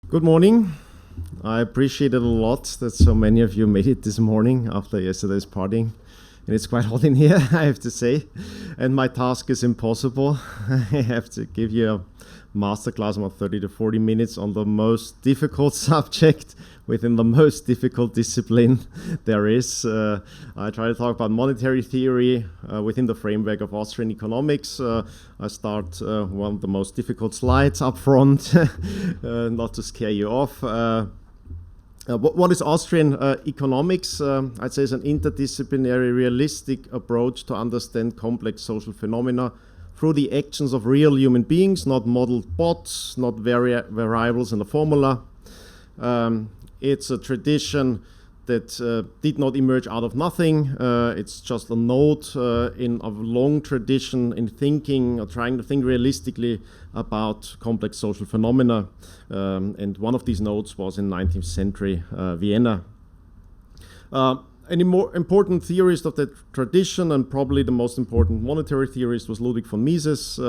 Good morning. I appreciate it a lot that so many of you made it this morning after yesterday's partying. And it's quite hot in here, I have to say. And my task is impossible. I have to give you a masterclass about 30 to 40 minutes on the most difficult subject within the most difficult discipline there is. I try to talk about monetary theory within the framework of Austrian economics. I start one of the most difficult slides up front, not to scare you off. What is Austrian economics? I'd say it's an interdisciplinary, realistic approach to understand complex social phenomena through the actions of real human beings, not modeled bots, not variables in a formula. It's a tradition that did not emerge out of nothing. It's just a node in a long tradition in thinking, or trying to think realistically about complex social phenomena. And one of these nodes was in 19th century Vienna. An more important theorist of that tradition, and probably the most important monetary theorist, was Ludwig von Mises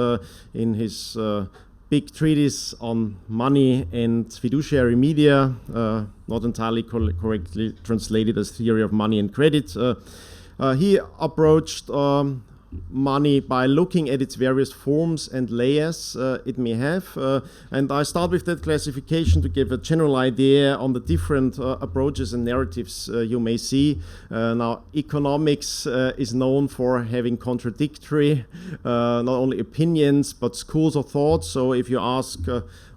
in his big treatise on money and fiduciary media, not entirely correctly translated as theory of money and credit. He approached money by looking at its various forms and layers it may have. And I start with that classification to give a general idea on the different approaches and narratives you may see. Now, economics is known for having contradictory, not only opinions, but schools of thought. So if you ask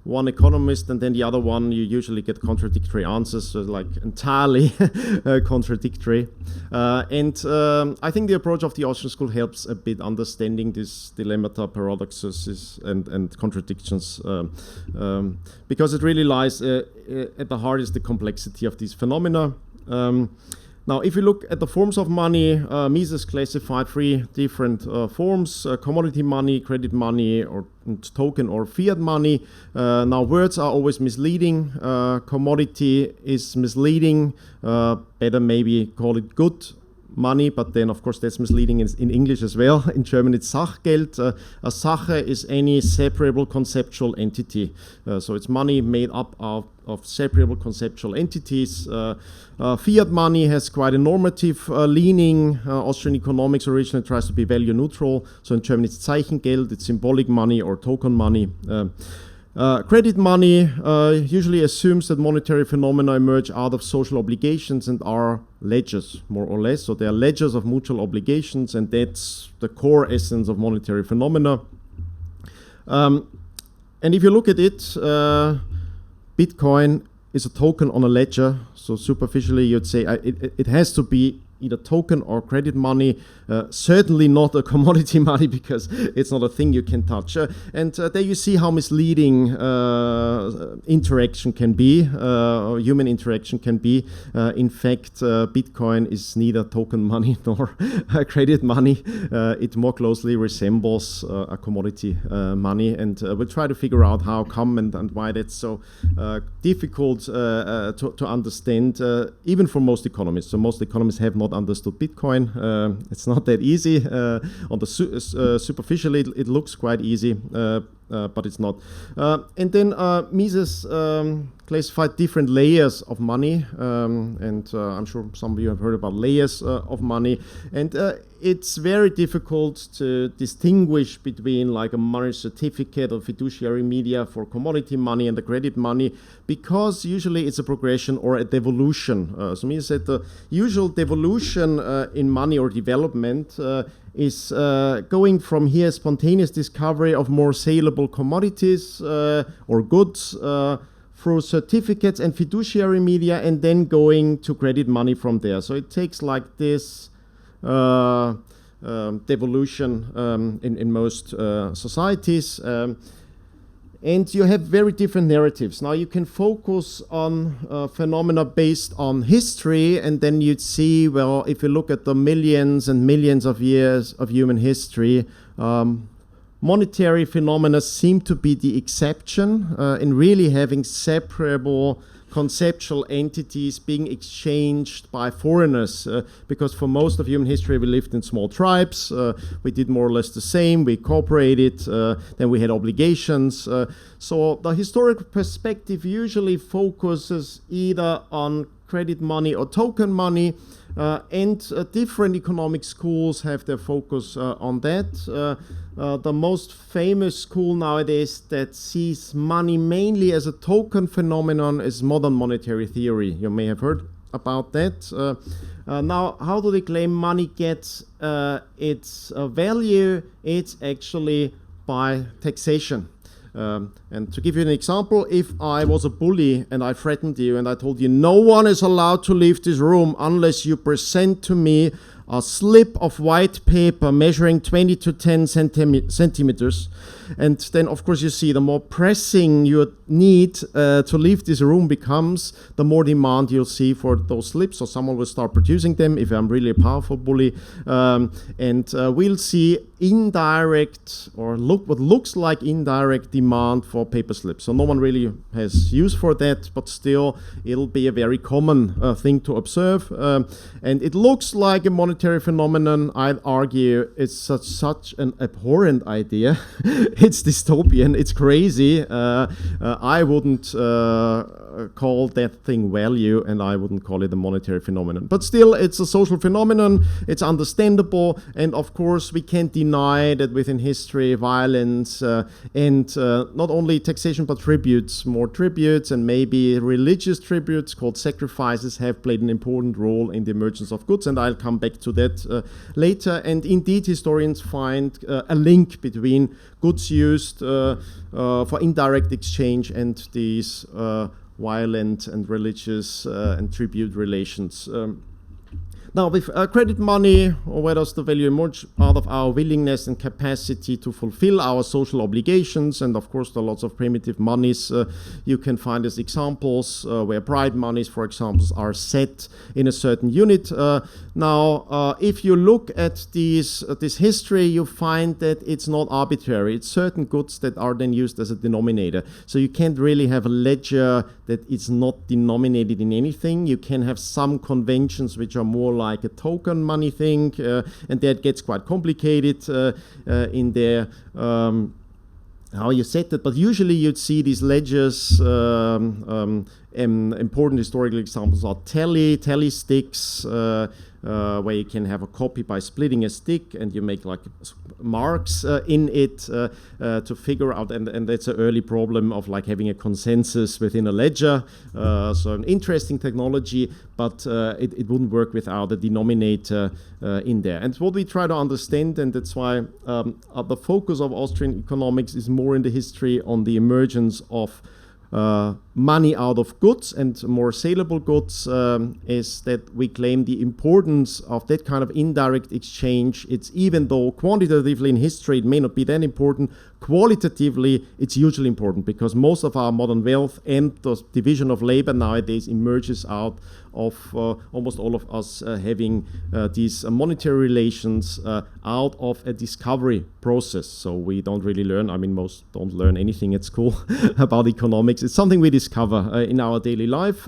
one economist and then the other one, you usually get contradictory answers, so like entirely contradictory. And I think the approach of the Austrian school helps a bit understanding these dilemmata, paradoxes, and contradictions, because it really lies at the heart is the complexity of these phenomena. Now, if you look at the forms of money, Mises classified three different forms: commodity money, credit money, or token or fiat money. Now, words are always misleading. Commodity is misleading. Better maybe call it good money, but then of course that's misleading in English as well. In German it's Sachgeld. A Sache is any separable conceptual entity. So it's money made up of separable conceptual entities. Fiat money has quite a normative leaning. Austrian economics originally tries to be value neutral. So in German it's Zeichengeld, it's symbolic money or token money. Credit money usually assumes that monetary phenomena emerge out of social obligations and are ledgers, more or less. So they are ledgers of mutual obligations, and that's the core essence of monetary phenomena. And if you look at it, Bitcoin is a token on a ledger. So superficially, you'd say it has to be either token or credit money, certainly not a commodity money because it's not a thing you can touch. And there you see how misleading interaction can be, or human interaction can be. In fact, Bitcoin is neither token money nor credit money. It more closely resembles a commodity money. And we'll try to figure out how come and why that's so difficult to understand, even for most economists. So most economists have not understood Bitcoin. It's not that easy. On the superficially, it looks quite easy, but it's not. And then Mises classified different layers of money, and I'm sure some of you have heard about layers of money. And it's very difficult to distinguish between like a money certificate or fiduciary media for commodity money and the credit money, because usually it's a progression or a devolution. So Mises said the usual devolution in money or development is going from here spontaneous discovery of more saleable commodities or goods through certificates and fiduciary media, and then going to credit money from there. So it takes like this devolution in most societies. And you have very different narratives. Now you can focus on phenomena based on history, and then you'd see, well, if you look at the millions and millions of years of human history, monetary phenomena seem to be the exception in really having separable conceptual entities being exchanged by foreigners, because for most of human history we lived in small tribes, we did more or less the same, we cooperated, then we had obligations. So the historical perspective usually focuses either on credit money or token money, and different economic schools have their focus on that. The most famous school nowadays that sees money mainly as a token phenomenon is modern monetary theory. You may have heard about that. Now, how do they claim money gets its value? It's actually by taxation. And to give you an example, if I was a bully and I threatened you and I told you no one is allowed to leave this room unless you present to me a slip of white paper measuring 20 to 10 centimeters, and then of course you see the more pressing your need to leave this room becomes, the more demand you'll see for those slips, so someone will start producing them if I'm really a powerful bully, and we'll see indirect, or what looks like indirect demand for paper slips. So no one really has use for that, but still it'll be a very common thing to observe, and it looks like a monetary phenomenon. I'd argue it's such an abhorrent idea. It's dystopian, it's crazy. I wouldn't call that thing value, and I wouldn't call it a monetary phenomenon. But still, it's a social phenomenon, it's understandable, and of course we can't deny that within history, violence, and not only taxation but tributes, more tributes, and maybe religious tributes called sacrifices have played an important role in the emergence of goods, and I'll come back to that later. And indeed, historians find a link between goods used for indirect exchange and these violent and religious and tribute relations. Now, with credit money, where does the value emerge? Out of our willingness and capacity to fulfill our social obligations, and of course, there are lots of primitive monies you can find as examples, where bribe monies, for example, are set in a certain unit. Now, if you look at this history, you find that it's not arbitrary. It's certain goods that are then used as a denominator. So you can't really have a ledger that is not denominated in anything. You can have some conventions which are more like a token money thing, and that gets quite complicated in there. How you set that, but usually you'd see these ledgers. Important historical examples are tally sticks, where you can have a copy by splitting a stick, and you make like marks in it to figure out, and that's an early problem of like having a consensus within a ledger. So an interesting technology, but it wouldn't work without a denominator in there. And what we try to understand, and that's why the focus of Austrian economics is more in the history on the emergence of money out of goods and more saleable goods, is that we claim the importance of that kind of indirect exchange. It's, even though quantitatively in history it may not be that important, qualitatively it's hugely important, because most of our modern wealth and the division of labor nowadays emerges out of almost all of us having these monetary relations out of a discovery process. So we don't really learn, I mean, most don't learn anything at school about economics. It's something we discover in our daily life,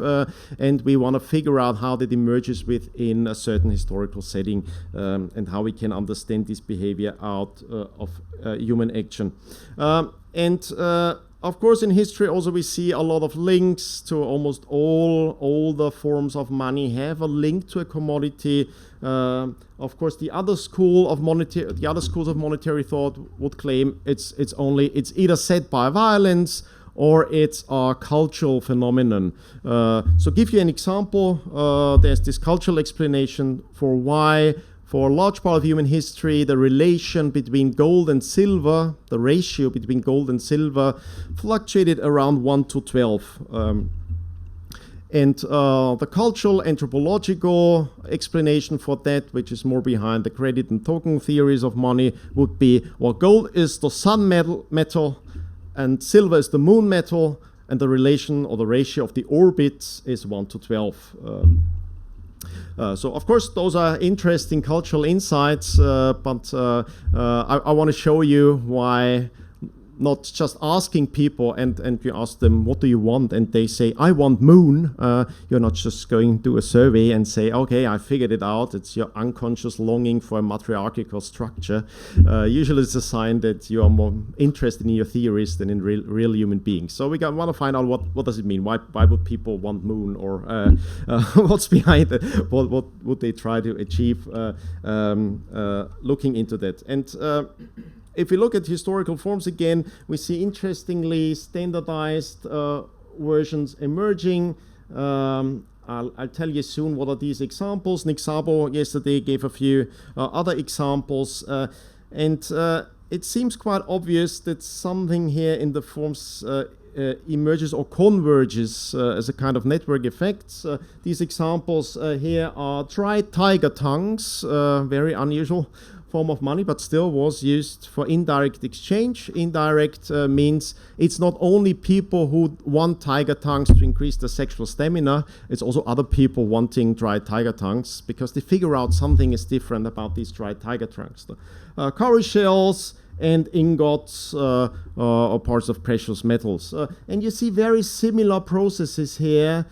and we want to figure out how that emerges within a certain historical setting, and how we can understand this behavior out of human action. Of course, in history also we see a lot of links to almost all the forms of money have a link to a commodity. Of course, the other schools of monetary thought would claim it's either set by violence or it's a cultural phenomenon. So give you an example, there's this cultural explanation for why, for a large part of human history, the relation between gold and silver, the ratio between gold and silver, fluctuated around 1 to 12. And the cultural anthropological explanation for that, which is more behind the credit and token theories of money, would be, well, gold is the sun metal and silver is the moon metal, and the relation or the ratio of the orbits is 1 to 12. So of course those are interesting cultural insights, but I want to show you why not just asking people and you ask them, what do you want? And they say, I want moon. You're not just going to do a survey and say, okay, I figured it out. It's your unconscious longing for a matriarchal structure. Usually it's a sign that you are more interested in your theories than in real human beings. So we want to find out what does it mean? Why would people want moon? Or what's behind it? What would they try to achieve looking into that? And if we look at historical forms again, we see interestingly standardized versions emerging. I'll tell you soon what are these examples. Nick Szabo yesterday gave a few other examples. And it seems quite obvious that something here in the forms emerges or converges as a kind of network effect. These examples here are dried tiger tongues, very unusual form of money, but still was used for indirect exchange. Indirect means it's not only people who want tiger tongues to increase their sexual stamina, it's also other people wanting dried tiger tongues because they figure out something is different about these dried tiger tongues. Cowrie shells and ingots or parts of precious metals. And you see very similar processes here,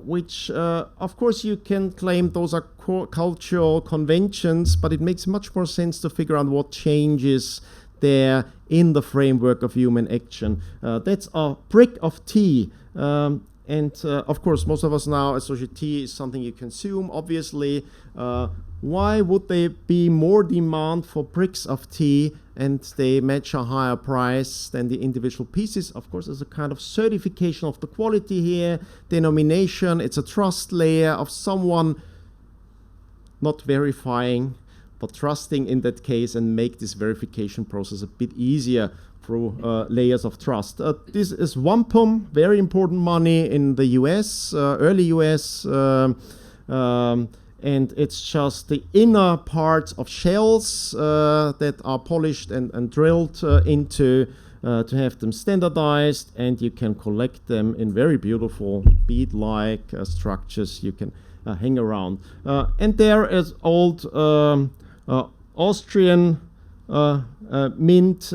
which of course you can claim those are cultural conventions, but it makes much more sense to figure out what changes there in the framework of human action. That's a brick of tea. And of course, most of us now associate tea is something you consume, obviously. Why would there be more demand for bricks of tea and they match a higher price than the individual pieces? Of course, there's a kind of certification of the quality here, denomination, it's a trust layer of someone not verifying, but trusting in that case and make this verification process a bit easier through layers of trust. This is wampum, very important money in the US, early US, and it's just the inner parts of shells that are polished and drilled into to have them standardized, and you can collect them in very beautiful bead-like structures you can hang around. And there is old Austrian mint,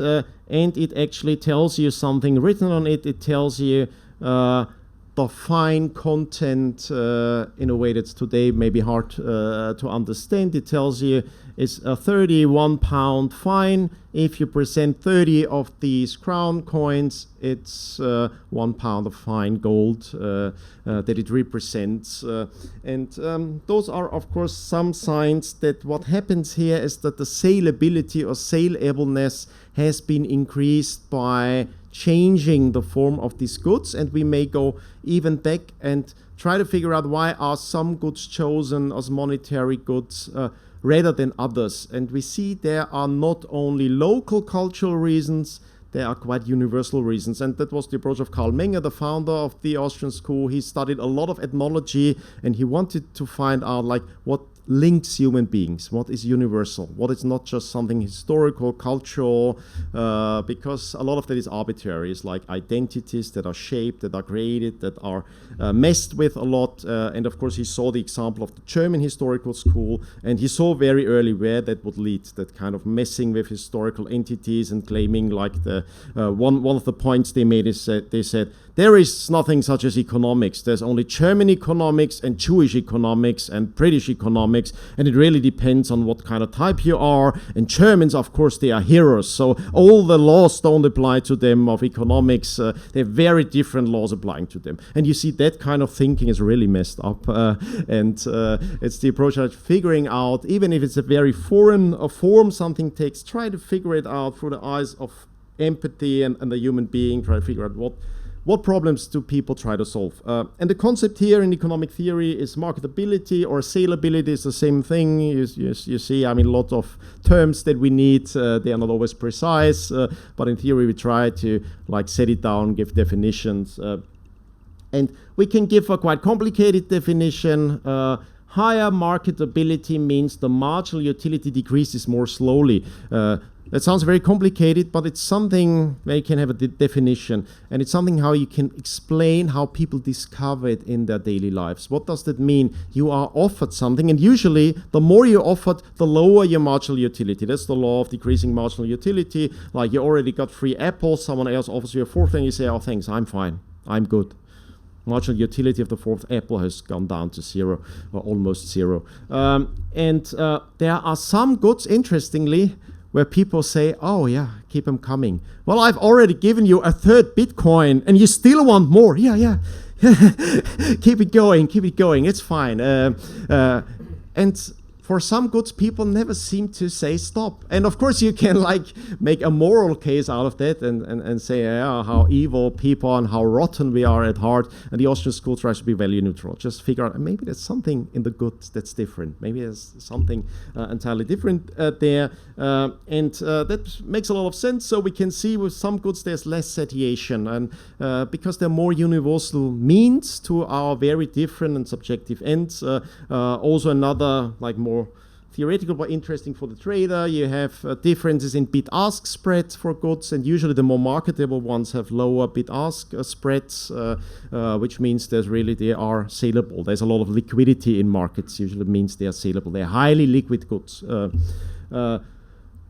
and it actually tells you something written on it. It tells you the fine content in a way that's today maybe hard to understand. It tells you it's a 31 pound fine. If you present 30 of these crown coins, it's 1 pound of fine gold that it represents. And those are, of course, some signs that what happens here is that the saleability or saleableness has been increased by changing the form of these goods, and we may go even back and try to figure out why are some goods chosen as monetary goods rather than others. And we see there are not only local cultural reasons, there are quite universal reasons. And that was the approach of Karl Menger, the founder of the Austrian school. He studied a lot of ethnology, and he wanted to find out like what links human beings, what is universal, what is not just something historical, cultural, because a lot of that is arbitrary. It's like identities that are shaped, that are created, that are messed with a lot. And of course, he saw the example of the German historical school, and he saw very early where that would lead, that kind of messing with historical entities and claiming like the one of the points they made is that they said, there is nothing such as economics. There's only German economics and Jewish economics and British economics, and it really depends on what kind of type you are. And Germans, of course, they are heroes, so all the laws don't apply to them of economics. They have very different laws applying to them. And you see that kind of thinking is really messed up. And it's the approach of figuring out, even if it's a very foreign form something takes, try to figure it out through the eyes of empathy and the human being, try to figure out what problems do people try to solve? And the concept here in economic theory is marketability or saleability is the same thing. You see, I mean, a lot of terms that we need, they are not always precise, but in theory we try to like set it down, give definitions. And we can give a quite complicated definition. Higher marketability means the marginal utility decreases more slowly. That sounds very complicated, but it's something where you can have a definition, and it's something how you can explain how people discover it in their daily lives. What does that mean? You are offered something, and usually the more you're offered, the lower your marginal utility. That's the law of decreasing marginal utility. Like you already got 3 apples, someone else offers you a 4th, and you say, oh, thanks, I'm fine, I'm good. Marginal utility of the 4th apple has gone down to 0, or almost 0. There are some goods, interestingly, where people say, oh yeah, keep them coming. Well, I've already given you a 3rd Bitcoin and you still want more. Yeah. keep it going, it's fine. And for some goods, people never seem to say stop. And of course, you can like make a moral case out of that and say, yeah, how evil people and how rotten we are at heart. And the Austrian school tries to be value neutral. Just figure out maybe there's something in the goods that's different. Maybe there's something entirely different there. That makes a lot of sense. So we can see with some goods there's less satiation, and because they're more universal means to our very different and subjective ends. Also another like more theoretical but interesting for the trader. You have differences in bid-ask spreads for goods, and usually the more marketable ones have lower bid-ask spreads, which means they are saleable. There's a lot of liquidity in markets. Usually means they are saleable. They're highly liquid goods.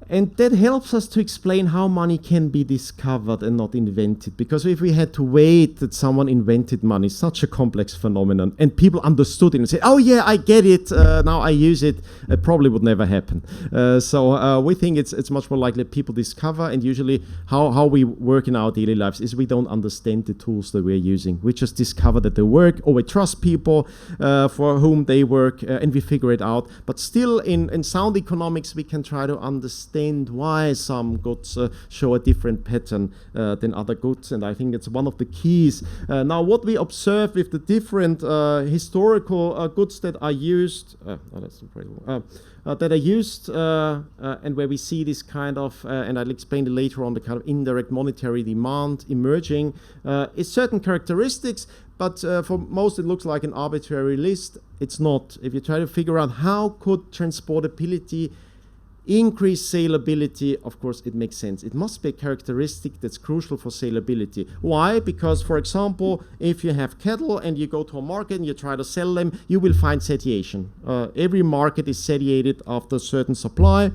And that helps us to explain how money can be discovered and not invented. Because if we had to wait that someone invented money, such a complex phenomenon, and people understood it and said, oh yeah, I get it, now I use it, it probably would never happen. So we think it's much more likely people discover, and usually how we work in our daily lives is we don't understand the tools that we're using. We just discover that they work, or we trust people for whom they work, and we figure it out. But still, in sound economics, we can try to understand why some goods show a different pattern than other goods, and I think it's one of the keys. Now, what we observe with the different historical goods that are used, and where we see this kind of, and I'll explain it later on, the kind of indirect monetary demand emerging, is certain characteristics. But for most, it looks like an arbitrary list. It's not. If you try to figure out how could transportability increase salability, of course, it makes sense. It must be a characteristic that's crucial for salability. Why? Because, for example, if you have cattle and you go to a market and you try to sell them, you will find satiation. Every market is satiated after a certain supply.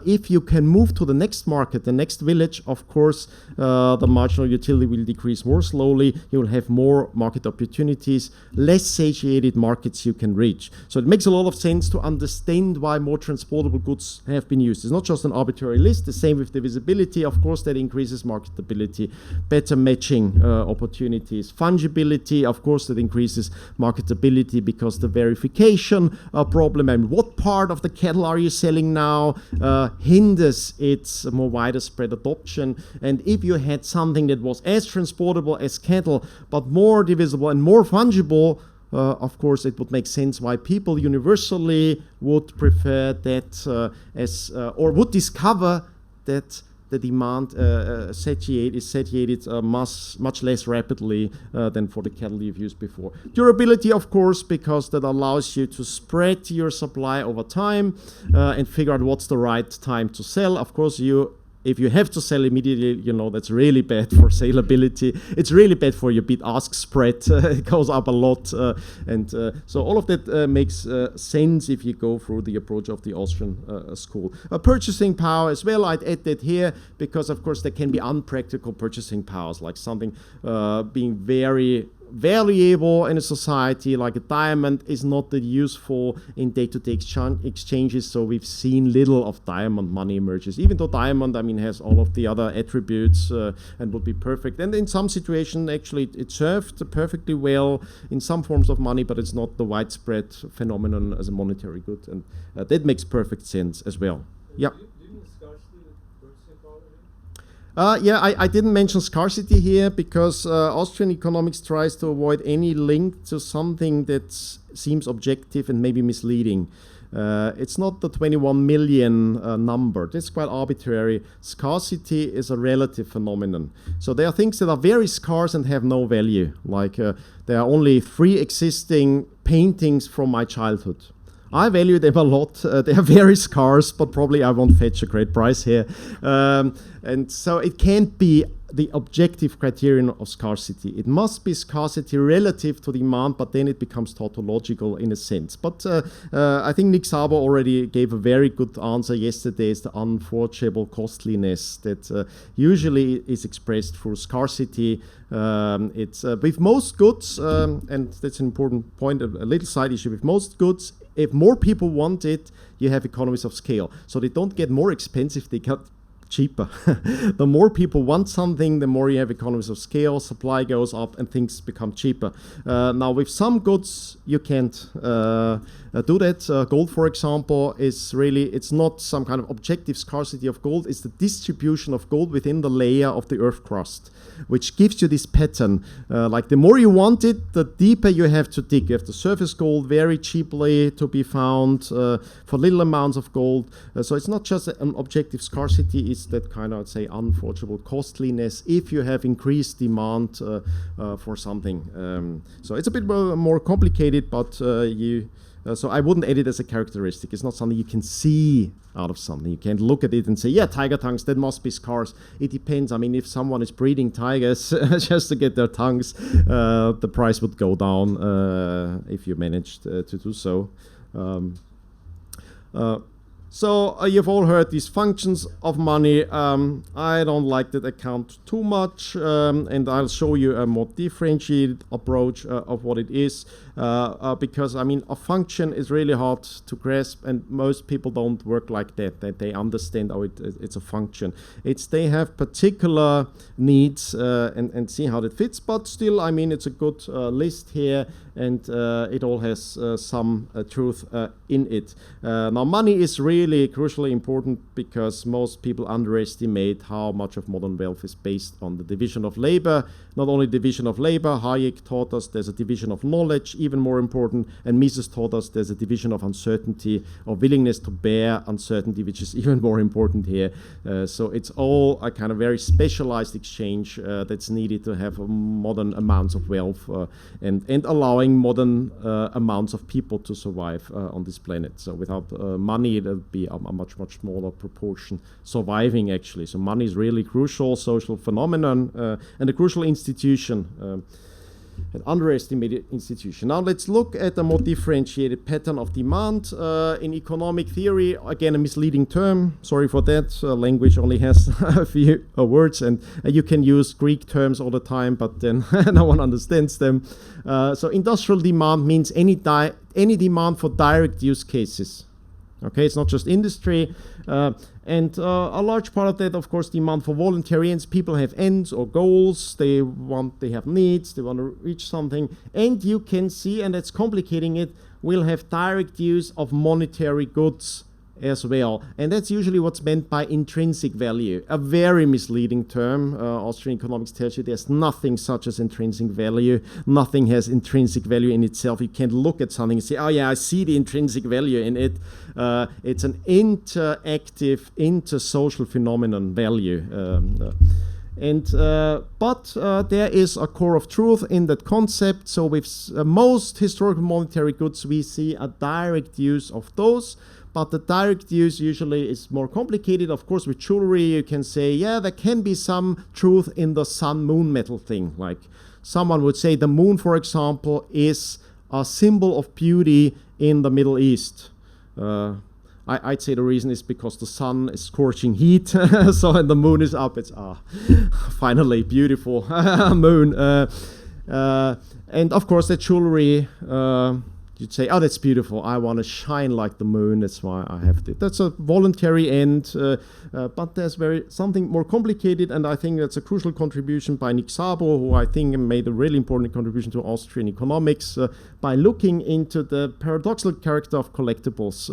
If you can move to the next market, the next village, of course, the marginal utility will decrease more slowly. You will have more market opportunities, less satiated markets you can reach. So it makes a lot of sense to understand why more transportable goods have been used. It's not just an arbitrary list. The same with divisibility. Of course, that increases marketability, better matching opportunities. Fungibility, of course, that increases marketability because the verification problem and what part of the cattle are you selling now hinders its more wider spread adoption. And if you had something that was as transportable as cattle, but more divisible and more fungible, of course, it would make sense why people universally would prefer that or would discover that the demand is satiated much less rapidly than for the cattle you've used before. Durability, of course, because that allows you to spread your supply over time and figure out what's the right time to sell. Of course, if you have to sell immediately, that's really bad for salability. It's really bad for your bid-ask spread. It goes up a lot. So all of that makes sense if you go through the approach of the Austrian school. Purchasing power as well, I'd add that here because, of course, there can be unpractical purchasing powers, like something being very valuable in a society, like a diamond, is not that useful in day-to-day exchanges, so we've seen little of diamond money emerges, even though diamond, has all of the other attributes and would be perfect. And in some situations, actually, it served perfectly well in some forms of money, but it's not the widespread phenomenon as a monetary good, and that makes perfect sense as well. Yeah. I didn't mention scarcity here because Austrian economics tries to avoid any link to something that seems objective and maybe misleading. It's not the 21 million number. That's quite arbitrary. Scarcity is a relative phenomenon. So there are things that are very scarce and have no value. Like there are only 3 existing paintings from my childhood. I value them a lot. They are very scarce, but probably I won't fetch a great price here. And so it can't be the objective criterion of scarcity. It must be scarcity relative to demand, but then it becomes tautological in a sense. But I think Nick Szabo already gave a very good answer yesterday. It's the unforgeable costliness that usually is expressed through scarcity. It's with most goods, and that's an important point, a little side issue, with most goods, if more people want it, you have economies of scale. So they don't get more expensive, they get cheaper. The more people want something, the more you have economies of scale, supply goes up and things become cheaper. Now with some goods you can't do that. Gold, for example, is really, it's not some kind of objective scarcity of gold, it's the distribution of gold within the layer of the earth crust, which gives you this pattern. Like the more you want it, the deeper you have to dig. You have the surface gold very cheaply to be found for little amounts of gold. So it's not just an objective scarcity, it's that kind of, I'd say, unforgeable costliness if you have increased demand for something. So it's a bit more complicated, but so I wouldn't add it as a characteristic. It's not something you can see out of something. You can't look at it and say, yeah, tiger tongues, that must be scarce. It depends. I mean, if someone is breeding tigers just to get their tongues, the price would go down if you managed to do so. So you've all heard these functions of money. I don't like that account too much, and I'll show you a more differentiated approach of what it is, because I mean a function is really hard to grasp, and most people don't work like that. That they understand how it's a function. They have particular needs and see how that fits. But still, I mean, it's a good list here, and it all has some truth in it. Now, money is really crucially important because most people underestimate how much of modern wealth is based on the division of labor. Not only division of labor, Hayek taught us there's a division of knowledge, even more important, and Mises taught us there's a division of uncertainty, or willingness to bear uncertainty, which is even more important here. So it's all a kind of very specialized exchange that's needed to have modern amounts of wealth and allowing modern amounts of people to survive on this planet. So without money, it would be a much smaller proportion surviving, actually. So money is really crucial social phenomenon and a crucial institution, an underestimated institution. Now let's look at a more differentiated pattern of demand. In economic theory, again, a misleading term. Sorry for that. Language only has a few words, and you can use Greek terms all the time, but then no one understands them. So industrial demand means any demand for direct use cases. Okay, it's not just industry, and a large part of that, of course, demand for voluntary ends. People have ends or goals. They have needs. They want to reach something, and you can see, and that's complicating it. We'll have direct use of monetary goods as well, and that's usually what's meant by intrinsic value. A very misleading term. Austrian economics tells you there's nothing such as intrinsic value. Nothing has intrinsic value in itself. You can't look at something and say, oh yeah, I see the intrinsic value in it. It's an interactive, intersocial phenomenon value. But there is a core of truth in that concept. So with most historical monetary goods, we see a direct use of those. But the direct use usually is more complicated. Of course, with jewelry, you can say, yeah, there can be some truth in the sun-moon metal thing. Like someone would say the moon, for example, is a symbol of beauty in the Middle East. I'd say the reason is because the sun is scorching heat, so and the moon is up. It's finally beautiful moon. And of course, the jewelry. You'd say, oh, that's beautiful. I want to shine like the moon. That's why I have it. That's a voluntary end, but there's something more complicated, and I think that's a crucial contribution by Nick Szabo, who I think made a really important contribution to Austrian economics by looking into the paradoxical character of collectibles.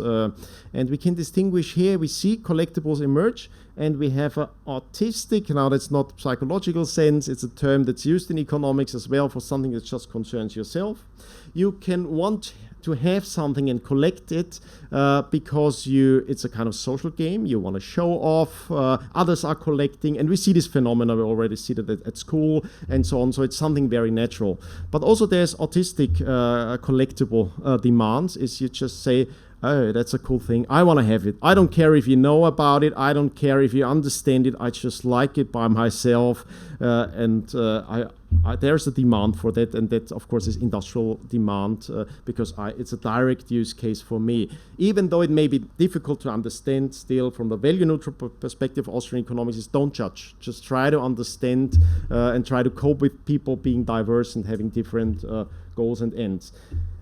And we can distinguish here. We see collectibles emerge, and we have an artistic, now that's not psychological sense, it's a term that's used in economics as well for something that just concerns yourself. You can want to have something and collect it because it's a kind of social game. You want to show off. Others are collecting, and we see this phenomenon. We already see that at school and so on. So it's something very natural. But also there's artistic collectible demands. Is you just say, oh, that's a cool thing. I want to have it. I don't care if you know about it. I don't care if you understand it. I just like it by myself. There's a demand for that. And that, of course, is industrial demand because it's a direct use case for me. Even though it may be difficult to understand still from the value neutral perspective, Austrian economics is don't judge. Just try to understand and try to cope with people being diverse and having different goals and ends.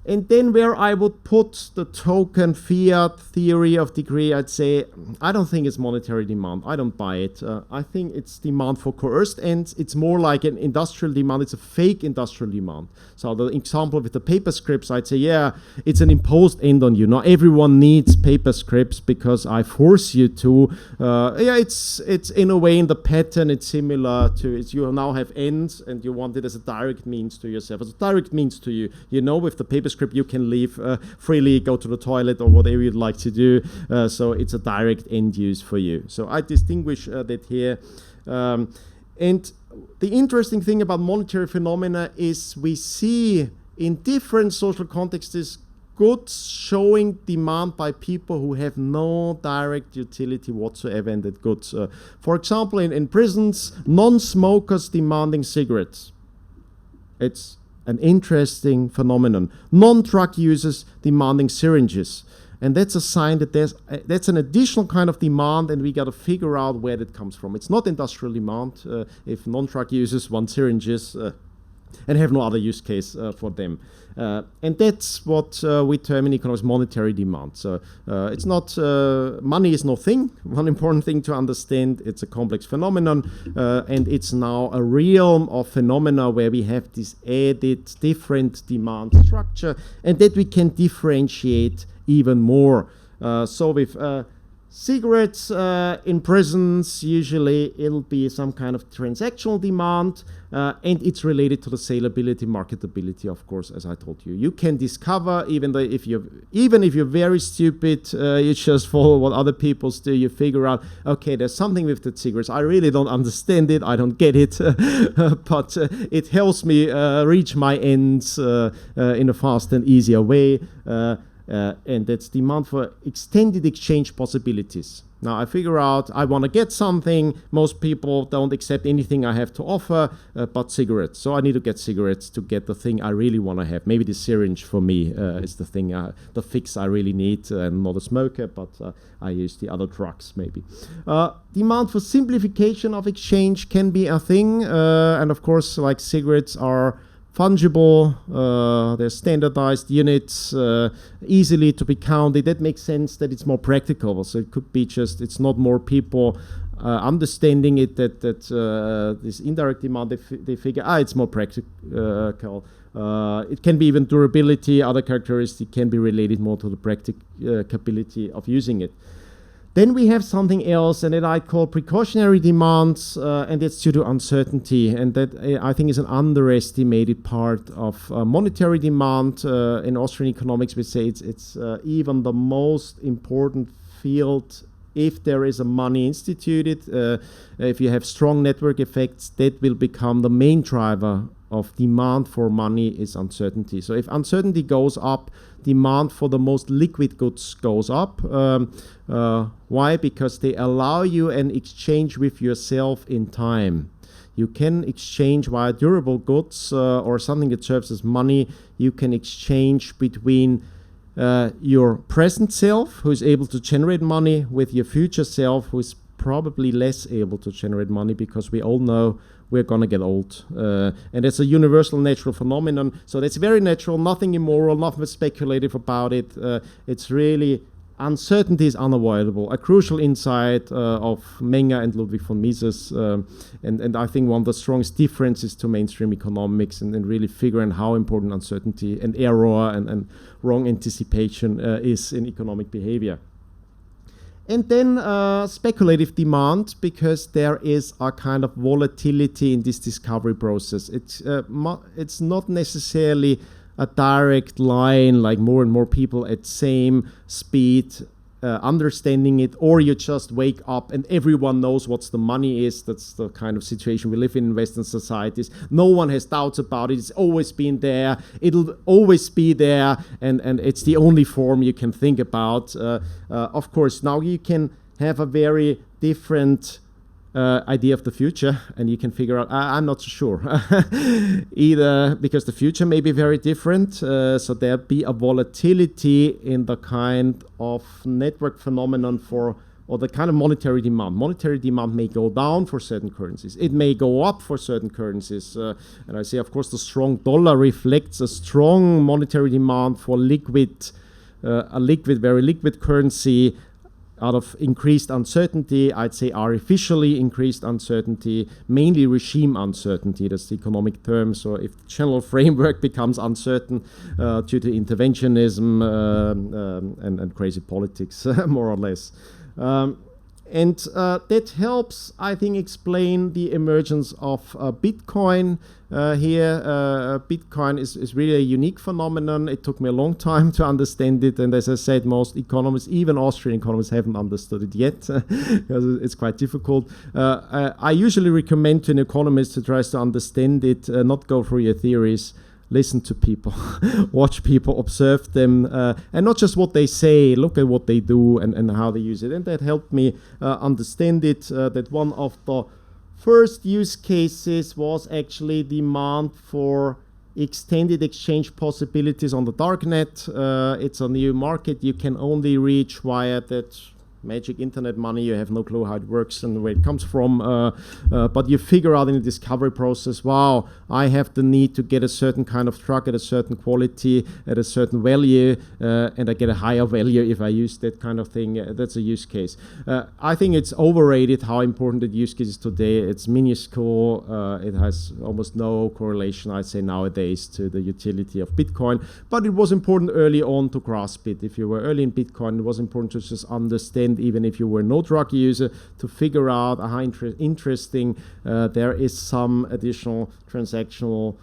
And then where I would put the token fiat theory of degree, I'd say, I don't think it's monetary demand. I don't buy it. I think it's demand for coerced ends. It's more like an industrial demand. It's a fake industrial demand. So the example with the paper scripts, I'd say, yeah, it's an imposed end on you. Not everyone needs paper scripts because I force you to. It's in a way in the pattern, it's similar to, you now have ends and you want it as a direct means to yourself. As a direct means to you. You know, with the paper script, you can leave freely, go to the toilet or whatever you'd like to do. So it's a direct end use for you. So I distinguish that here. And the interesting thing about monetary phenomena is we see in different social contexts goods showing demand by people who have no direct utility whatsoever in that goods. For example, in prisons, non-smokers demanding cigarettes. It's an interesting phenomenon. Non-drug users demanding syringes. And that's a sign that that's an additional kind of demand, and we got to figure out where that comes from. It's not industrial demand if non-drug users want syringes and have no other use case for them. And that's what we term in economics monetary demand. So it's not, money is no thing. One important thing to understand, it's a complex phenomenon, and it's now a realm of phenomena where we have this added different demand structure, and that we can differentiate even more. So with cigarettes in prisons, usually it'll be some kind of transactional demand, and it's related to the saleability, marketability, of course, as I told you. You can discover, even if you're very stupid, you just follow what other people do, you figure out, okay, there's something with the cigarettes. I really don't understand it, I don't get it, but it helps me reach my ends in a fast and easier way. And that's demand for extended exchange possibilities. Now I figure out I want to get something. Most people don't accept anything I have to offer but cigarettes. So I need to get cigarettes to get the thing I really want to have. Maybe the syringe for me is the thing, the fix I really need. I'm not a smoker, but I use the other drugs maybe. Demand for simplification of exchange can be a thing. And of course, like cigarettes are fungible, they're standardized units, easily to be counted. That makes sense that it's more practical. So it could be just, it's not more people understanding it that this indirect demand, they figure, it's more practical. It can be even durability, other characteristics can be related more to the practicability of using it. Then we have something else, and that I call precautionary demands, and it's due to uncertainty. And that I think is an underestimated part of monetary demand. In Austrian economics, we say it's even the most important field. If there is a money instituted, if you have strong network effects, that will become the main driver of demand for money is uncertainty. So if uncertainty goes up, demand for the most liquid goods goes up. Why? Because they allow you an exchange with yourself in time. You can exchange via durable goods or something that serves as money. You can exchange between your present self, who is able to generate money, with your future self, who is probably less able to generate money, because we all know we're going to get old. And it's a universal natural phenomenon. So that's very natural, nothing immoral, nothing speculative about it. It's really, uncertainty is unavoidable. A crucial insight of Menger and Ludwig von Mises. And I think one of the strongest differences to mainstream economics, and really figuring how important uncertainty and error and wrong anticipation is in economic behavior. And then speculative demand, because there is a kind of volatility in this discovery process. It's not necessarily a direct line, like more and more people at same speed understanding it, or you just wake up and everyone knows what the money is. That's the kind of situation we live in Western societies. No one has doubts about it. It's always been there. It'll always be there, and it's the only form you can think about. Of course, now you can have a very different idea of the future, and you can figure out, I'm not so sure either, because the future may be very different, so there'll be a volatility in the kind of network phenomenon or the kind of monetary demand. Monetary demand may go down for certain currencies. It may go up for certain currencies. And I say, of course, the strong dollar reflects a strong monetary demand for very liquid currency, out of increased uncertainty, I'd say artificially increased uncertainty, mainly regime uncertainty, that's the economic term. So if the general framework becomes uncertain due to interventionism and crazy politics, more or less. And that helps, I think, explain the emergence of Bitcoin. Here, Bitcoin is really a unique phenomenon. It took me a long time to understand it, and as I said, most economists, even Austrian economists, haven't understood it yet because it's quite difficult. I usually recommend to an economist who tries to understand it, not go through your theories. Listen to people, watch people, observe them, and not just what they say, look at what they do and how they use it. And that helped me understand it, that one of the first use cases was actually demand for extended exchange possibilities on the darknet. It's a new market you can only reach via that magic internet money. You have no clue how it works and where it comes from, but you figure out in the discovery process, wow, I have the need to get a certain kind of truck at a certain quality, at a certain value, and I get a higher value if I use that kind of thing. That's a use case. I think it's overrated how important that use case is today. It's minuscule. It has almost no correlation, I'd say, nowadays to the utility of Bitcoin, but it was important early on to grasp it. If you were early in Bitcoin, it was important to just understand, even if you were no drug user, to figure out how interesting there is some additional transactional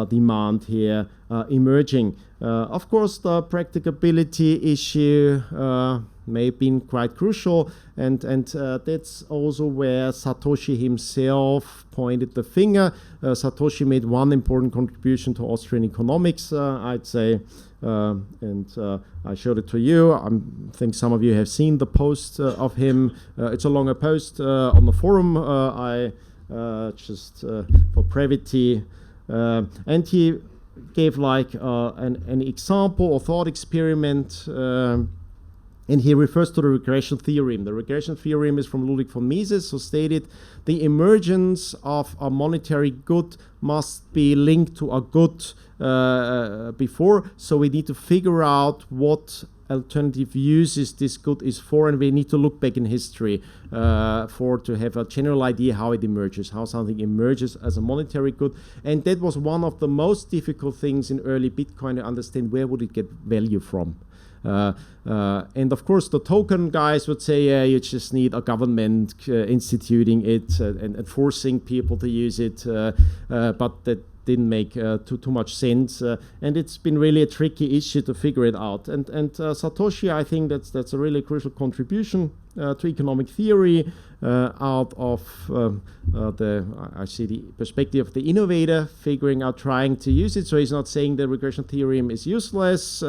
demand here emerging. Of course, the practicability issue may have been quite crucial, and that's also where Satoshi himself pointed the finger. Satoshi made one important contribution to Austrian economics, I'd say, and I showed it to you. I think some of you have seen the post of him. It's a longer post on the forum. I just for brevity, and he gave like an example or thought experiment, and he refers to the regression theorem. The regression theorem is from Ludwig von Mises, who stated the emergence of a monetary good must be linked to a good before, so we need to figure out what alternative uses this good is for, and we need to look back in history to have a general idea how it emerges, how something emerges as a monetary good. And that was one of the most difficult things in early Bitcoin, to understand where would it get value from. And of course the token guys would say, yeah, you just need a government instituting it and forcing people to use it, but that didn't make too much sense, and it's been really a tricky issue to figure it out. And Satoshi, I think that's a really crucial contribution to economic theory, out of I see the perspective of the innovator, figuring out, trying to use it. So he's not saying the regression theorem is useless.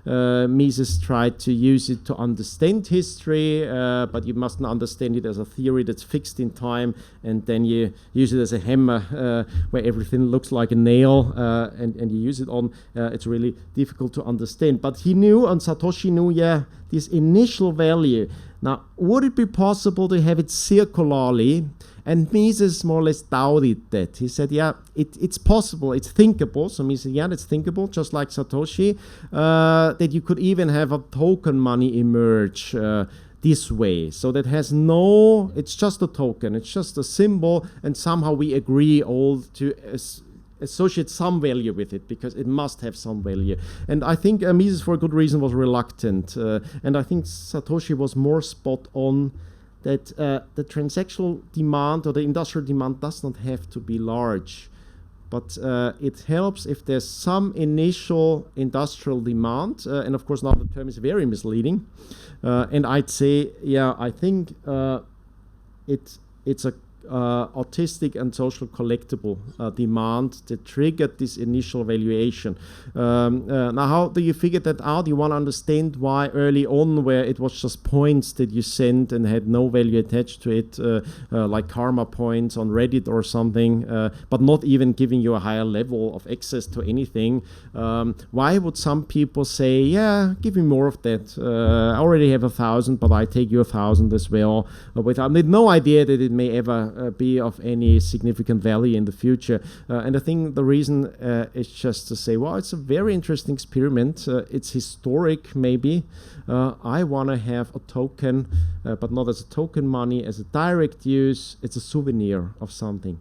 Mises tried to use it to understand history, but you mustn't understand it as a theory that's fixed in time, and then you use it as a hammer where everything looks like a nail, and you use it on. It's really difficult to understand. But he knew, and Satoshi knew, yeah, this initial value. Now, would it be possible to have it circularly? And Mises more or less doubted that. He said, yeah, it's possible, it's thinkable. So Mises said, yeah, it's thinkable, just like Satoshi, that you could even have a token money emerge this way. So that has no, it's just a token, it's just a symbol, and somehow we agree all to associate some value with it, because it must have some value. And I think Mises, for a good reason, was reluctant. And I think Satoshi was more spot on, that the transactional demand or the industrial demand does not have to be large. but it helps if there's some initial industrial demand, and of course now the term is very misleading, and I'd say, yeah, I think it's a artistic and social collectible demand that triggered this initial valuation. Now, how do you figure that out? You want to understand why early on, where it was just points that you sent and had no value attached to it, like karma points on Reddit or something, but not even giving you a higher level of access to anything. Why would some people say, yeah, give me more of that? I already have 1,000, but I take you 1,000 as well, with no idea that it may ever be of any significant value in the future. And I think the reason is just to say, well, it's a very interesting experiment. It's historic, maybe. I want to have a token, but not as a token money, as a direct use. It's a souvenir of something.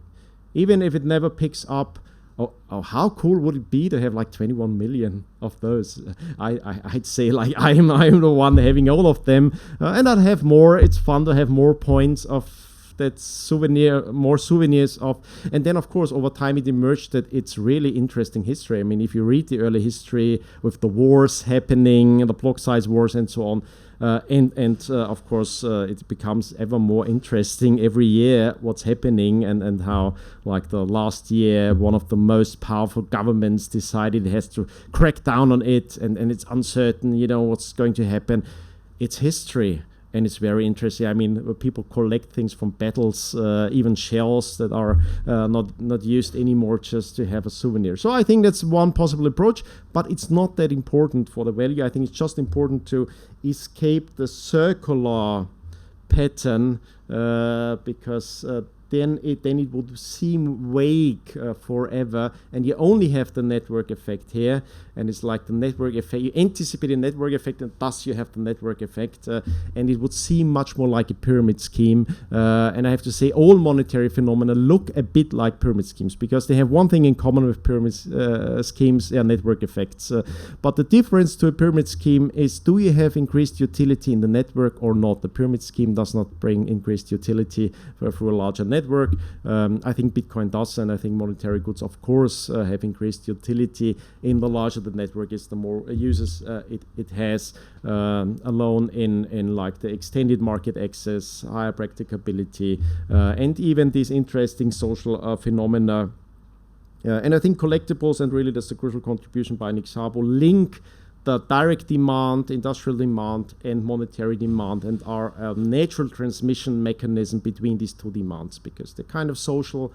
Even if it never picks up, oh, how cool would it be to have like 21 million of those? I'd say like I'm the one having all of them, and I'd have more. It's fun to have more points of that souvenir, more souvenirs of, and then of course over time it emerged that it's really interesting history. I mean, if you read the early history with the wars happening, the block size wars and so on, and of course it becomes ever more interesting every year what's happening, and how like the last year one of the most powerful governments decided it has to crack down on it, and it's uncertain, you know, what's going to happen. It's history. And it's very interesting. I mean, people collect things from battles, even shells that are not used anymore, just to have a souvenir. So I think that's one possible approach, but it's not that important for the value. I think it's just important to escape the circular pattern, because then it would seem vague forever, and you only have the network effect here, and it's like the network effect. You anticipate a network effect, and thus you have the network effect, and it would seem much more like a pyramid scheme. And I have to say, all monetary phenomena look a bit like pyramid schemes, because they have one thing in common with pyramid schemes: network effects. But the difference to a pyramid scheme is, do you have increased utility in the network or not? The pyramid scheme does not bring increased utility through a larger network. I think Bitcoin does, and I think monetary goods, of course, have increased utility. In the larger the network is, the more users it has, alone in like the extended market access, higher practicability, and even these interesting social phenomena. And I think collectibles, and really that's the crucial contribution by Nick Szabo, link the direct demand, industrial demand, and monetary demand, and are a natural transmission mechanism between these two demands, because they're kind of social,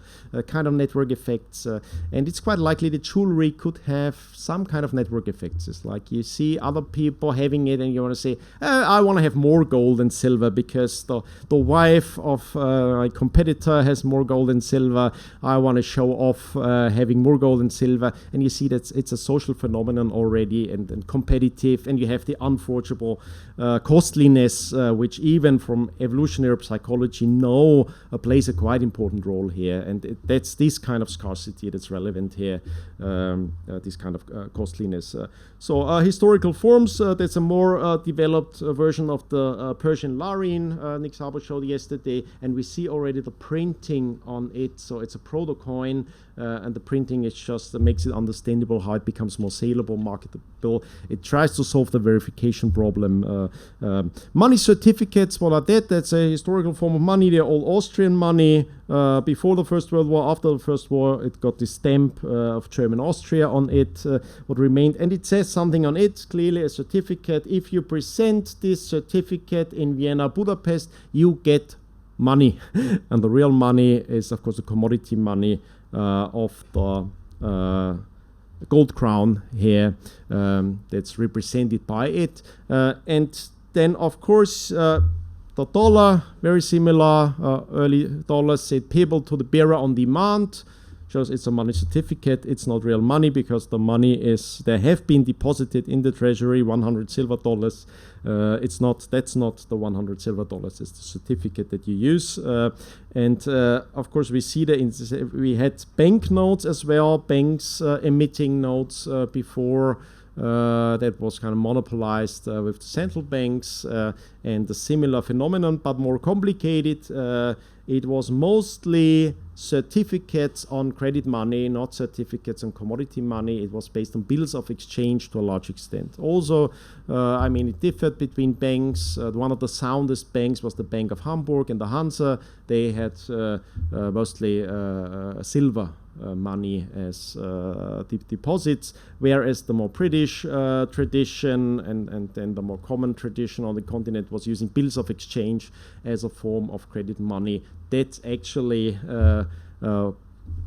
kind of network effects, and it's quite likely that jewelry could have some kind of network effects. It's like you see other people having it, and you want to say, I want to have more gold and silver because the wife of my competitor has more gold and silver. I want to show off having more gold and silver, and you see that it's a social phenomenon already, and competitive, and you have the unforgeable costliness, which even from evolutionary psychology plays a quite important role here, and that's this kind of scarcity that's relevant here, this kind of costliness. So historical forms, that's a more developed version of the Persian larine Nick Szabo showed yesterday, and we see already the printing on it. So it's a proto-coin, and the printing is just makes it understandable how it becomes more saleable, marketable. It tries to solve the verification problem. Money certificates, what are that? That's a historical form of money. They're all Austrian money. Before the First World War, after the First War, it got the stamp of German Austria on it, what remained. And it says something on it, clearly a certificate. If you present this certificate in Vienna, Budapest, you get money. And the real money is, of course, the commodity money of the gold crown here, that's represented by it. And then, of course, the dollar, very similar. Early dollars said payable to the bearer on demand. Shows it's a money certificate. It's not real money, because the money they have been deposited in the treasury, 100 silver dollars. That's not the 100 silver dollars. It's the certificate that you use. And of course, we see we had banknotes as well, banks emitting notes before. That was kind of monopolized with the central banks, and a similar phenomenon, but more complicated. It was mostly certificates on credit money, not certificates on commodity money. It was based on bills of exchange to a large extent. Also, I mean, it differed between banks. One of the soundest banks was the Bank of Hamburg and the Hansa. They had mostly silver money as deposits, whereas the more British tradition and then the more common tradition on the continent was using bills of exchange as a form of credit money. That's actually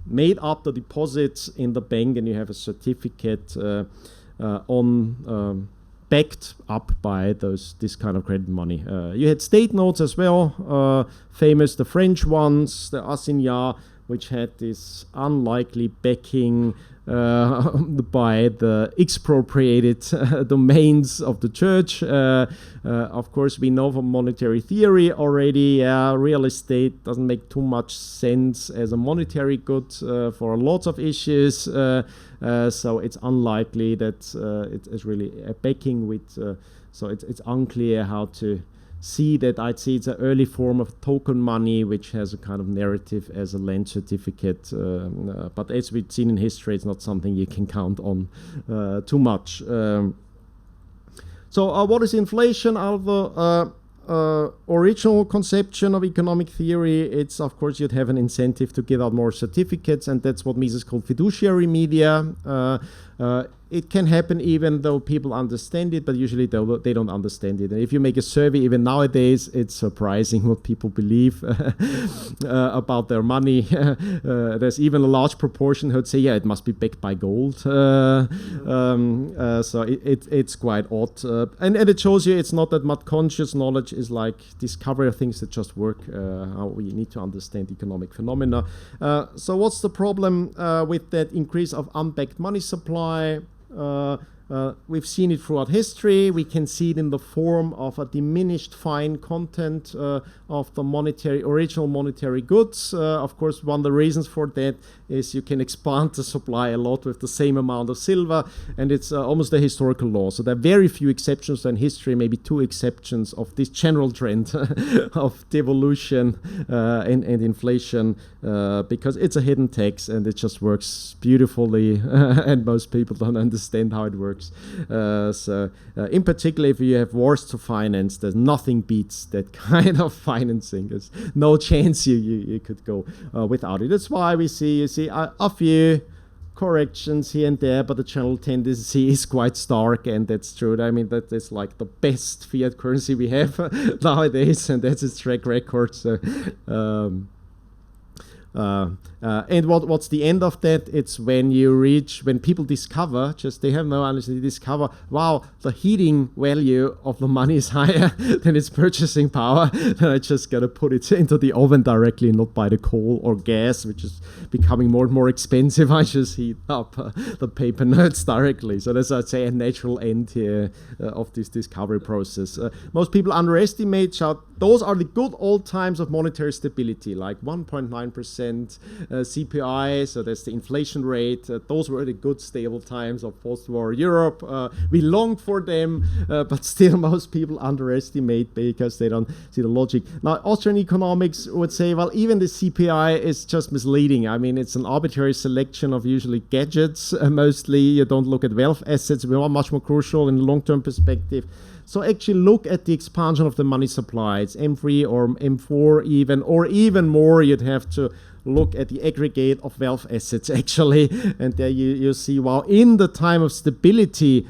made up the deposits in the bank, and you have a certificate backed up by this kind of credit money. You had state notes as well, famous, the French ones, the assignats, which had this unlikely backing by the expropriated domains of the church. Of course, we know from monetary theory already, real estate doesn't make too much sense as a monetary good for lots of issues. So it's unlikely that it's really a backing with, so it's unclear how to see that. I'd say it's an early form of token money, which has a kind of narrative as a land certificate. But as we've seen in history, it's not something you can count on too much. So what is inflation? Out of the original conception of economic theory, it's, of course, you'd have an incentive to give out more certificates, and that's what Mises called fiduciary media. It can happen even though people understand it, but usually they don't understand it. And if you make a survey, even nowadays, it's surprising what people believe about their money. There's even a large proportion who'd say, yeah, it must be backed by gold. So it's quite odd. And it shows you it's not that much conscious knowledge is like discovery of things that just work, how we need to understand economic phenomena. So what's the problem with that increase of unbacked money supply? We've seen it throughout history. We can see it in the form of a diminished fine content of the original monetary goods. Of course, one of the reasons for that is you can expand the supply a lot with the same amount of silver, and it's almost a historical law. So there are very few exceptions in history, maybe 2 exceptions of this general trend of devolution and inflation, because it's a hidden tax and it just works beautifully, and most people don't understand how it works. So in particular, if you have wars to finance, there's nothing beats that kind of financing. There's no chance you could go without it. That's why you see a few corrections here and there, but the general tendency is quite stark, and that's true. I mean, that is like the best fiat currency we have nowadays, and that's its track record. So, and what's the end of that? It's when people discover, they have no understanding, they discover, wow, the heating value of the money is higher than its purchasing power, then I just gotta put it into the oven directly and not buy the coal or gas, which is becoming more and more expensive. I just heat up the paper notes directly. So that's, I'd say, a natural end here of this discovery process. Most people underestimate, those are the good old times of monetary stability, like 1.9% CPI, so that's the inflation rate. Those were the good stable times of post-war Europe. We longed for them, but still most people underestimate because they don't see the logic. Now, Austrian economics would say, well, even the CPI is just misleading. I mean, it's an arbitrary selection of usually gadgets. Mostly, you don't look at wealth assets, which are much more crucial in the long-term perspective. So actually look at the expansion of the money supply. It's M3 or M4 even, or even more. You'd have to look at the aggregate of wealth assets actually. And there you see, wow, in the time of stability,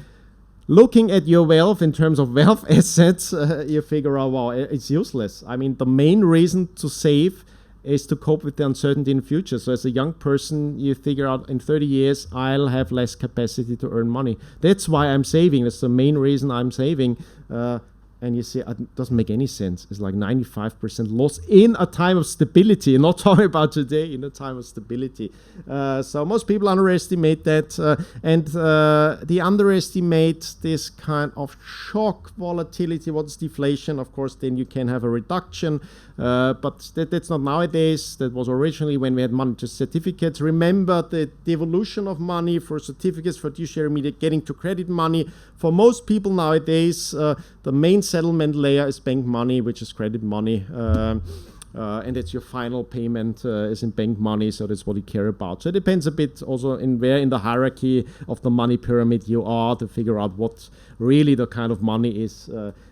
looking at your wealth in terms of wealth assets, you figure out, wow, it's useless. I mean, the main reason to save is to cope with the uncertainty in the future. So as a young person, you figure out in 30 years, I'll have less capacity to earn money. That's why I'm saving. That's the main reason I'm saving. And you see, it doesn't make any sense. It's like 95% loss in a time of stability. Not talking about today, in a time of stability. So most people underestimate that. And they underestimate this kind of shock volatility. What's deflation? Of course, then you can have a reduction. But that's not nowadays. That was originally when we had money to certificates. Remember the devolution of money for certificates, for fiduciary media, getting to credit money. For most people nowadays, the main settlement layer is bank money, which is credit money. and that's your final payment as in bank money, so that's what you care about. So it depends a bit also in where in the hierarchy of the money pyramid you are to figure out what really the kind of money is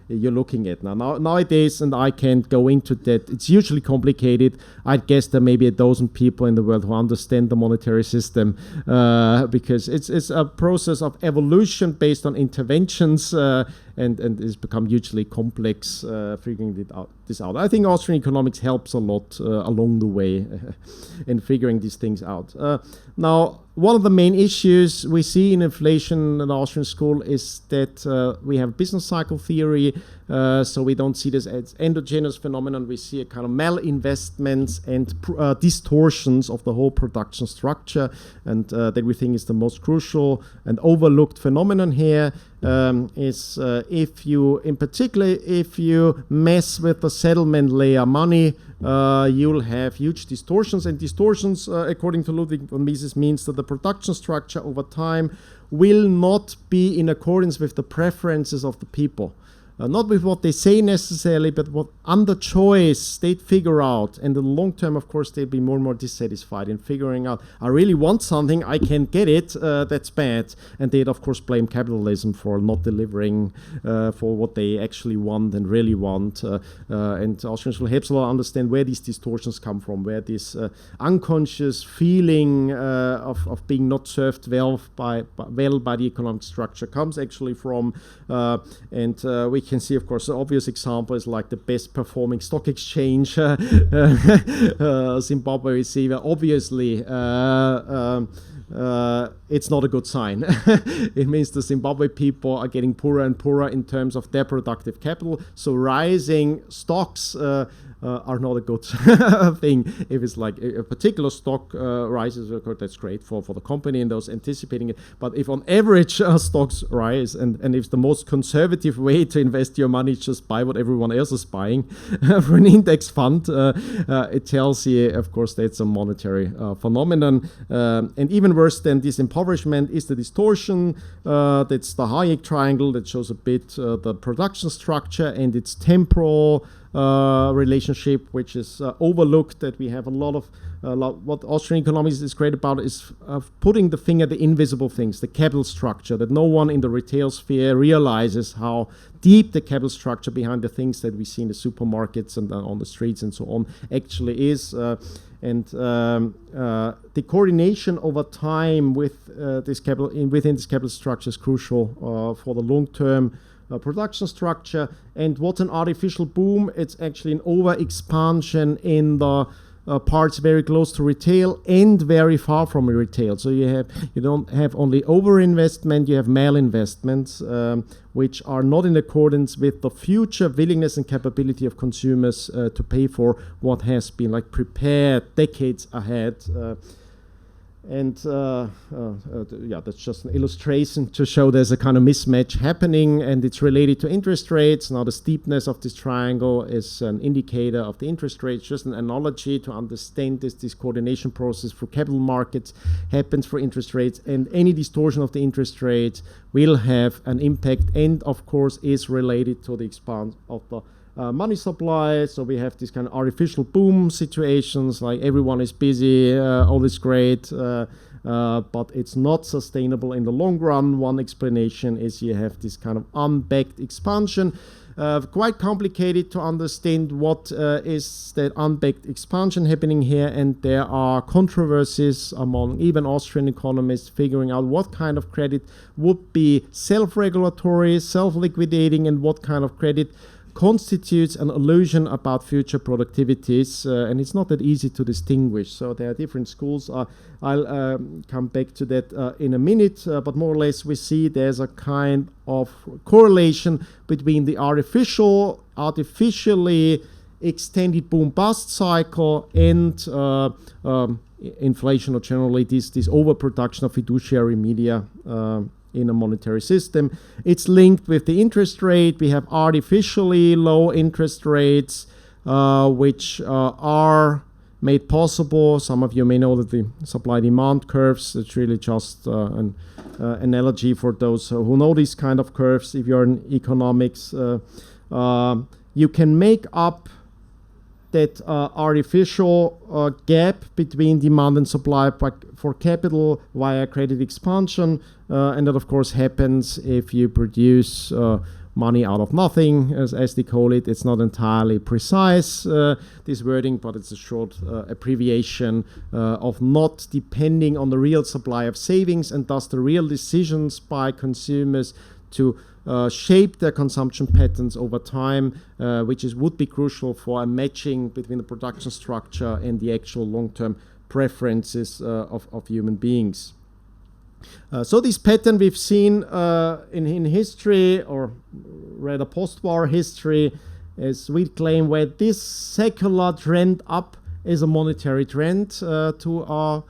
you're looking at. Nowadays, and I can't go into that, it's usually complicated. I guess there may be 12 people in the world who understand the monetary system because it's a process of evolution based on interventions and it's become hugely complex figuring this out. I think Austrian economics helps a lot along the way in figuring these things out. Now, one of the main issues we see in inflation in the Austrian school is that we have business cycle theory, so we don't see this as endogenous phenomenon. We see a kind of malinvestments and distortions of the whole production structure, and that we think is the most crucial and overlooked phenomenon here. Is if you, in particular, if you mess with the settlement layer money, you'll have huge distortions. And distortions, according to Ludwig von Mises, means that the production structure over time will not be in accordance with the preferences of the people. Not with what they say necessarily, but what under choice they'd figure out. And in the long term, of course, they'd be more and more dissatisfied in figuring out, I really want something, I can't get it, that's bad. And they'd, of course, blame capitalism for not delivering for what they actually want and really want. And Austrians will help a lot understand where these distortions come from, where this unconscious feeling of being not served well by the economic structure comes actually from. And we can see, of course, the obvious example is like the best performing stock exchange, Zimbabwe. We see that obviously it's not a good sign. It means the Zimbabwe people are getting poorer and poorer in terms of their productive capital. So rising stocks are not a good thing. If it's like a particular stock rises, of course, that's great for the company and those anticipating it. But if on average stocks rise, and if the most conservative way to invest your money is just buy what everyone else is buying for an index fund, it tells you, of course, that's a monetary phenomenon. And even worse than this impoverishment is the distortion. That's the Hayek triangle that shows a bit the production structure and its temporal relationship, which is overlooked. That we have a lot of what Austrian economics is great about is putting the finger the invisible things, the capital structure, that no one in the retail sphere realizes how deep the capital structure behind the things that we see in the supermarkets and on the streets and so on actually is. And the coordination over time with this capital within this capital structure is crucial for the long-term production structure. And what's an artificial boom? It's actually an over-expansion in the parts very close to retail and very far from retail. So you don't have only over-investment, you have malinvestments, which are not in accordance with the future willingness and capability of consumers to pay for what has been like prepared decades ahead. That's just an illustration to show there's a kind of mismatch happening, and it's related to interest rates. Now the steepness of this triangle is an indicator of the interest rates, just an analogy to understand this coordination process for capital markets happens for interest rates, and any distortion of the interest rate will have an impact, and of course is related to the expansion of the money supply. So we have these kind of artificial boom situations, like everyone is busy, all is great, but it's not sustainable in the long run. One explanation is you have this kind of unbacked expansion. Quite complicated to understand what is that unbacked expansion happening here, and there are controversies among even Austrian economists figuring out what kind of credit would be self-regulatory, self-liquidating, and what kind of credit constitutes an illusion about future productivities, and it's not that easy to distinguish. So there are different schools. I'll come back to that in a minute, but more or less we see there's a kind of correlation between the artificially extended boom-bust cycle and inflation, or generally this overproduction of fiduciary media in a monetary system. It's linked with the interest rate. We have artificially low interest rates, which are made possible. Some of you may know that the supply-demand curves, it's really just an analogy for those who know these kind of curves. If you're in economics, you can make up that artificial gap between demand and supply for capital via credit expansion, and that of course happens if you produce money out of nothing, as they call it. It's not entirely precise, this wording, but it's a short abbreviation of not depending on the real supply of savings, and thus the real decisions by consumers to shape their consumption patterns over time, which would be crucial for a matching between the production structure and the actual long-term preferences of human beings. So this pattern we've seen in history, or rather post-war history, as we claim, where this secular trend up is a monetary trend to a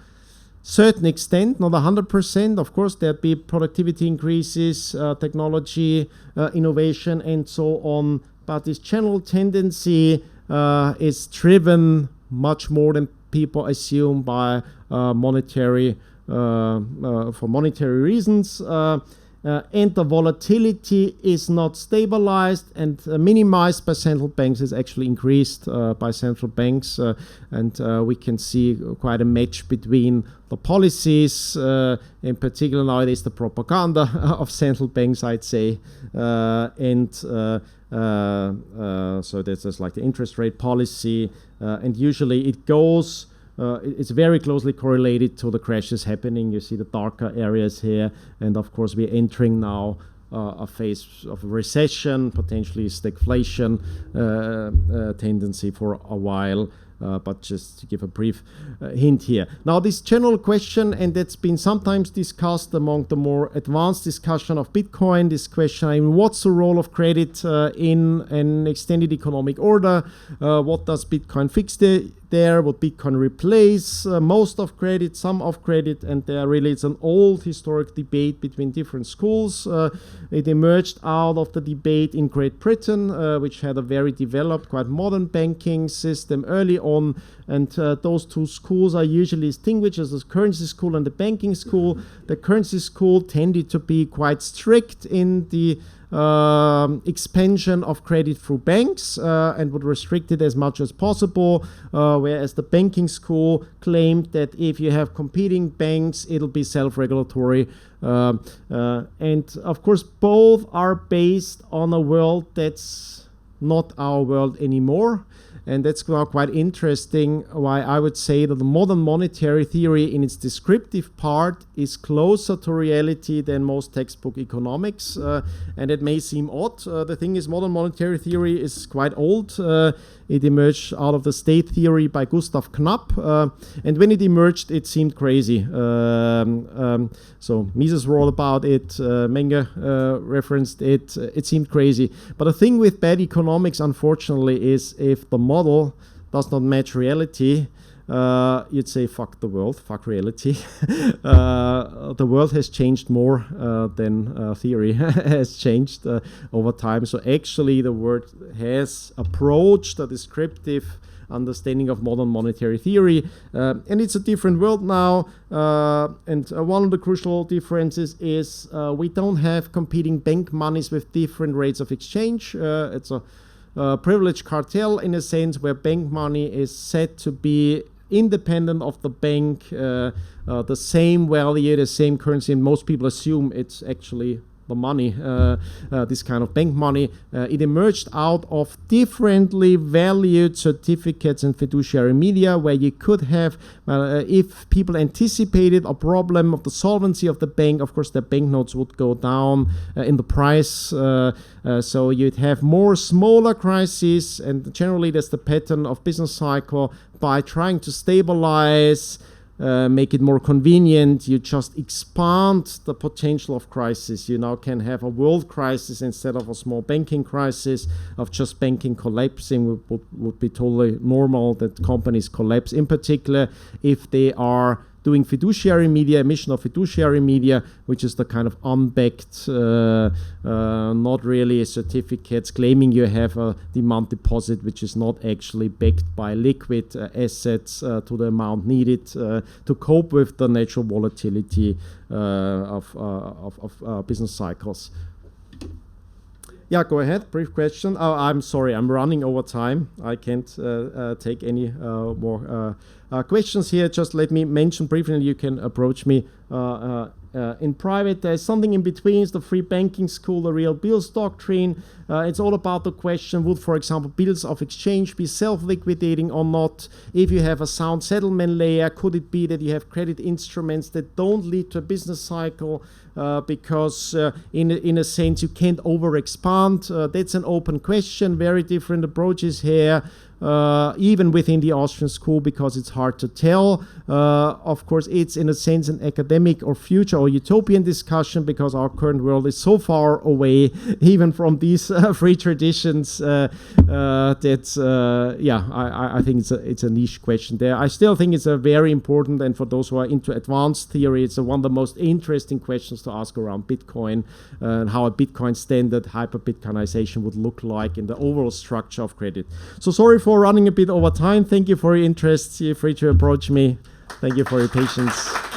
certain extent, not 100%. Of course, there'd be productivity increases, technology, innovation, and so on. But this general tendency is driven much more than people assume by monetary for monetary reasons, and the volatility is not stabilized and minimized by central banks. Is actually increased by central banks, and we can see quite a match between the policies, in particular nowadays the propaganda of central banks, I'd say, and so that's like the interest rate policy, and usually it goes. It's very closely correlated to the crashes happening. You see the darker areas here, and of course we're entering now a phase of recession, potentially stagflation tendency for a while. But just to give a brief hint here. Now, this general question, and that's been sometimes discussed among the more advanced discussion of Bitcoin, this question, I mean, what's the role of credit in an extended economic order? What does Bitcoin fix there? Would Bitcoin replace most of credit, some of credit? And there really it's an old historic debate between different schools. It emerged out of the debate in Great Britain, which had a very developed, quite modern banking system early on. And those two schools are usually distinguished as the currency school and the banking school. The currency school tended to be quite strict in the expansion of credit through banks and would restrict it as much as possible, whereas the banking school claimed that if you have competing banks, it'll be self-regulatory. And of course, both are based on a world that's not our world anymore. And that's now quite interesting, why I would say that the modern monetary theory in its descriptive part is closer to reality than most textbook economics. And it may seem odd. The thing is, modern monetary theory is quite old. It emerged out of the state theory by Gustav Knapp. And when it emerged, it seemed crazy. So Mises wrote about it, Menger referenced it. It seemed crazy. But the thing with bad economics, unfortunately, is if the model does not match reality, you'd say, fuck the world, fuck reality. The world has changed more than theory has changed over time. So actually the world has approached a descriptive understanding of modern monetary theory, and it's a different world now, and one of the crucial differences is we don't have competing bank monies with different rates of exchange. It's a privileged cartel in a sense, where bank money is said to be independent of the bank, the same value, the same currency, and most people assume it's actually the money, this kind of bank money. It emerged out of differently valued certificates and fiduciary media, where you could have, if people anticipated a problem of the solvency of the bank, of course their banknotes would go down in the price, so you'd have more smaller crises, and generally that's the pattern of business cycle. By trying to stabilize, make it more convenient, you just expand the potential of crisis. You now can have a world crisis instead of a small banking crisis, of just banking collapsing would be totally normal that companies collapse, in particular if they are doing fiduciary media, emission of fiduciary media, which is the kind of unbacked, not really certificates claiming you have a demand deposit, which is not actually backed by liquid assets to the amount needed to cope with the natural volatility of business cycles. Yeah, go ahead. Brief question. Oh, I'm sorry, I'm running over time. I can't take any more questions here. Just let me mention briefly, and you can approach me in private. There's something in between. It's the free banking school, the real bills doctrine. It's all about the question, would, for example, bills of exchange be self-liquidating or not? If you have a sound settlement layer, could it be that you have credit instruments that don't lead to a business cycle because in a sense you can't over-expand? That's an open question. Very different approaches here. Even within the Austrian school, because it's hard to tell. Of course, it's in a sense an academic or future or utopian discussion, because our current world is so far away even from these free traditions that, yeah, I think it's a niche question there. I still think it's a very important, and for those who are into advanced theory, it's one of the most interesting questions to ask around Bitcoin and how a Bitcoin standard hyper-Bitcoinization would look like in the overall structure of credit. So sorry for running a bit over time. Thank you for your interest. Feel free to approach me. Thank you for your patience.